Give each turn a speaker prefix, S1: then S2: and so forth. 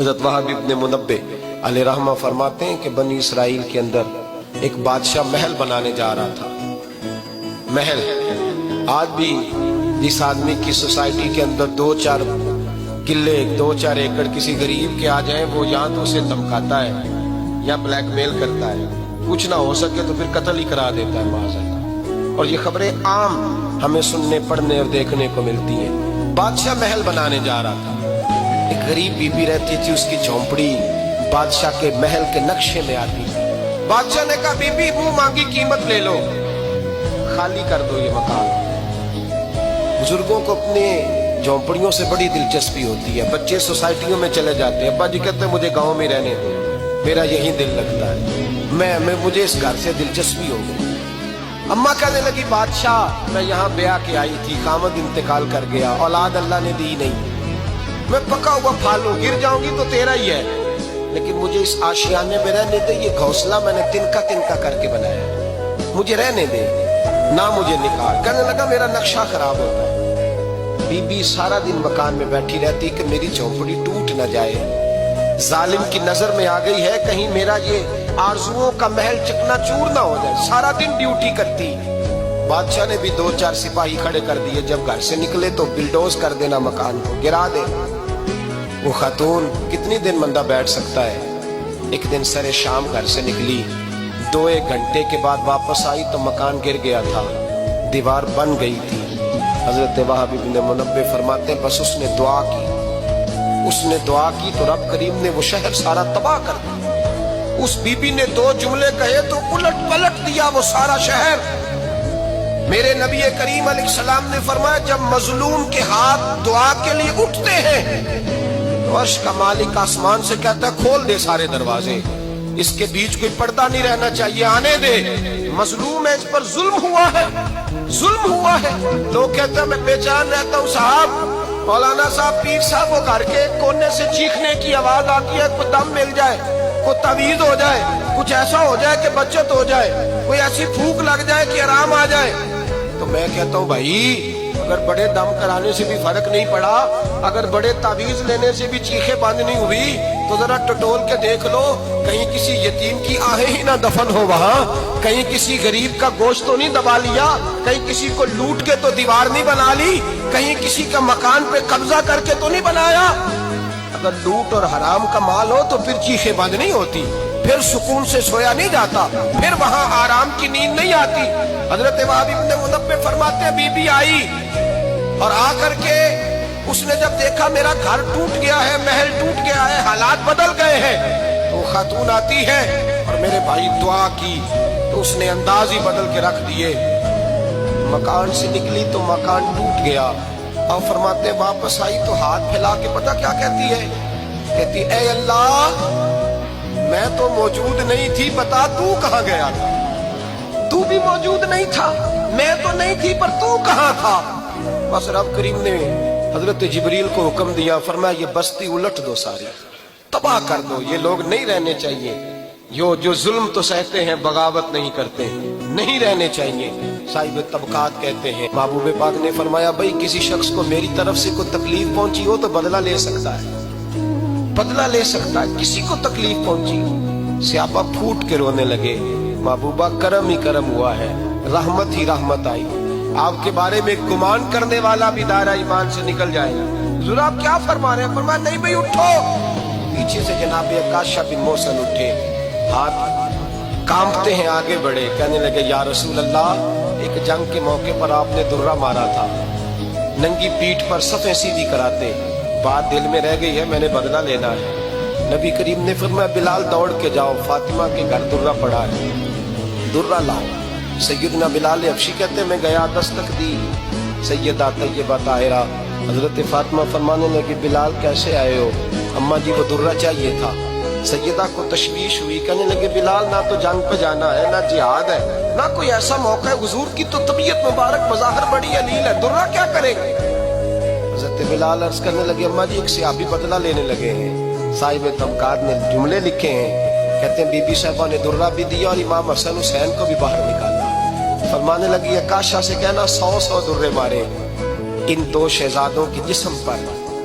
S1: حضرت وہب ابن منبہ علیہ رحمہ فرماتے ہیں کہ بنی اسرائیل کے اندر ایک بادشاہ محل بنانے جا رہا تھا. محل آج بھی جس آدمی کی سوسائٹی کے اندر 2-4 قلعے 2-4 ایکڑ کسی غریب کے آ جائیں وہ یا تو اسے دھمکاتا ہے یا بلیک میل کرتا ہے, کچھ نہ ہو سکے تو پھر قتل ہی کرا دیتا ہے معاذ اللہ. اور یہ خبریں عام ہمیں سننے پڑھنے اور دیکھنے کو ملتی ہیں. بادشاہ محل بنانے جا رہا تھا. ایک غریب بی بی رہتی تھی, اس کی جھونپڑی بادشاہ کے محل کے نقشے میں آتی. بادشاہ نے کہا بی بی منہ مانگی قیمت لے لو, خالی کر دو یہ مکان. بزرگوں کو اپنے جھونپڑیوں سے بڑی دلچسپی ہوتی ہے. بچے سوسائٹیوں میں چلے جاتے ہیں, ابا جی کہتے ہیں مجھے گاؤں میں رہنے دو, میرا یہی دل لگتا ہے, مجھے اس گھر سے دلچسپی ہو گئی. اماں کہنے لگی بادشاہ میں یہاں بیاہ کے آئی تھی, خامد انتقال کر گیا, اولاد اللہ نے دی نہیں, میں پکا ہوا پھالوں, گر جاؤں گی تو تیرا ہی ہے, لیکن مجھے اس آشیانے میں رہنے دے. یہ گھونسلہ میں نے تنکا کر کے بنایا, مجھے رہنے دے, نہ مجھے نکال. کہنے لگا میرا نقشہ خراب ہوتا ہے. بی بی سارا دن مکان میں بیٹھی رہتی کہ میری جھونپڑی ٹوٹ نہ جائے. ظالم کی نظر میں آ گئی ہے کہیں میرا یہ آرزوؤں کا محل چکنا چور نہ ہو جائے. سارا دن ڈیوٹی کرتی. بادشاہ نے بھی 2-4 سپاہی کھڑے کر دیے, جب گھر سے نکلے تو بلڈوز کر دینا, مکان کو گرا دے. وہ خاتون کتنی دن بندہ بیٹھ سکتا ہے. ایک دن سر شام گھر سے نکلی, 2-1 گھنٹے کے بعد واپس آئی تو مکان گر گیا تھا, دیوار بن گئی تھی. حضرت وہب ابن منبہ فرماتے ہیں بس اس نے دعا کی تو رب کریم نے وہ شہر سارا تباہ کر دیا. اس بی بی نے 2 جملے کہے تو الٹ پلٹ دیا وہ سارا شہر. میرے نبی کریم علیہ السلام نے فرمایا جب مظلوم کے ہاتھ دعا کے لیے اٹھتے ہیں تو عرش کا مالک آسمان سے کہتا ہے کھول دے سارے دروازے, اس کے بیچ کوئی پردہ نہیں رہنا چاہیے, آنے دے. مظلوم ہے, اس پر ظلم ہوا ہے. لوگ کہتے ہیں میں بے چین رہتا ہوں صاحب, مولانا صاحب پیر صاحب, وہ گھر کے کونے سے چیخنے کی آواز آتی ہے, کوئی دم مل جائے, کوئی تعویذ ہو جائے, کچھ ایسا ہو جائے کہ بچت ہو جائے, کوئی ایسی پھونک لگ جائے کہ آرام آ جائے. تو میں کہتا ہوں بھائی اگر بڑے دم کرانے سے بھی فرق نہیں پڑا, اگر بڑے تعویذ لینے سے بھی چیخیں بند نہیں ہوئی تو ذرا ٹٹول کے دیکھ لو, کہیں کسی یتیم کی آہیں ہی نہ دفن ہو وہاں, کہیں کسی غریب کا گوشت تو نہیں دبا لیا, کہیں کسی کو لوٹ کے تو دیوار نہیں بنا لی, کہیں کسی کا مکان پہ قبضہ کر کے تو نہیں بنایا. اگر لوٹ اور حرام کا مال ہو تو پھر چیخیں بند نہیں ہوتی, پھر سکون سے سویا نہیں جاتا, پھر وہاں آرام کی نیند نہیں آتی. حضرت وہب ابن منبہ فرماتے ہیں بی بی آئی اور آ کر کے اس نے جب دیکھا میرا گھر ٹوٹ گیا ہے, محل ٹوٹ گیا ہے, حالات بدل گئے ہیں, تو وہ خاتون آتی ہے اور میرے بھائی دعا کی تو اس نے انداز ہی بدل کے رکھ دیے. مکان سے نکلی تو مکان ٹوٹ گیا, اور فرماتے واپس آئی تو ہاتھ پھیلا کے پتہ کیا کہتی ہے, کہتی اے اللہ میں تو موجود نہیں تھی, بتا تو کہاں گیا تھا. تو بھی موجود نہیں تھا, میں تو نہیں تھی, پر تو کہاں تھا. بس رب کریم نے حضرت جبریل کو حکم دیا, فرمایا یہ بستی الٹ دو, ساری تباہ کر دو, یہ لوگ نہیں رہنے چاہیے, جو ظلم تو سہتے ہیں بغاوت نہیں کرتے, نہیں رہنے چاہیے. صاحب طبقات کہتے ہیں محبوب پاک نے فرمایا بھائی کسی شخص کو میری طرف سے کوئی تکلیف پہنچی ہو تو بدلہ لے سکتا ہے, بدلہ لے سکتا ہے. کسی کو تکلیف پہنچی, صحابہ پھوٹ کے رونے لگے, محبوبہ کرم ہی کرم ہوا ہے, رحمت ہی رحمت آئی. آپ کے بارے میں گمان کرنے والا بھی دائرہ ایمان سے نکل جائے گا. حضور آپ کیا فرما رہے ہیں؟ فرمایا نہیں بھائی اٹھو. پیچھے سے جناب عکاشہ بن محصن اٹھے, ہاتھ کانپتے ہیں, آگے بڑھے, کہنے لگے یا رسول اللہ ایک جنگ کے موقع پر آپ نے درہ مارا تھا, ننگی پیٹھ پر صفیں سیدھی کراتے, بات دل میں رہ گئی ہے, میں نے بدلہ لینا ہے. نبی کریم نے فرمایا بلال دوڑ کے جاؤ, فاطمہ کے گھر درہ پڑا ہے, درہ لاؤ. سیدنا بلال حبشی کہتے ہیں میں گیا, دستک دی, سیدہ طیبہ طاہرہ حضرت فاطمہ فرمانے لگی بلال کیسے آئے ہو؟ اماں جی وہ درہ چاہیے تھا. سیدہ کو تشویش ہوئی, کہنے لگے بلال نہ تو جنگ پہ جانا ہے, نہ جہاد ہے, نہ کوئی ایسا موقع ہے, حضور کی تو طبیعت مبارک بظاہر بڑی علیل ہے, درہ کیا کریں گے؟ حضرت بلال عرض کرنے لگے اماں جی ایک صحابی بدلہ لینے لگے ہیں. صاحب طبقات نے جملے لکھے ہیں, کہتے ہیں بی بی صاحبہ نے درہ بھی دیا اور امام حسن حسین کو بھی باہر نکالا. فرمانے لگی عکاشہ سے کہنا 100 درے مارے ان 2 شہزادوں کے جسم پر,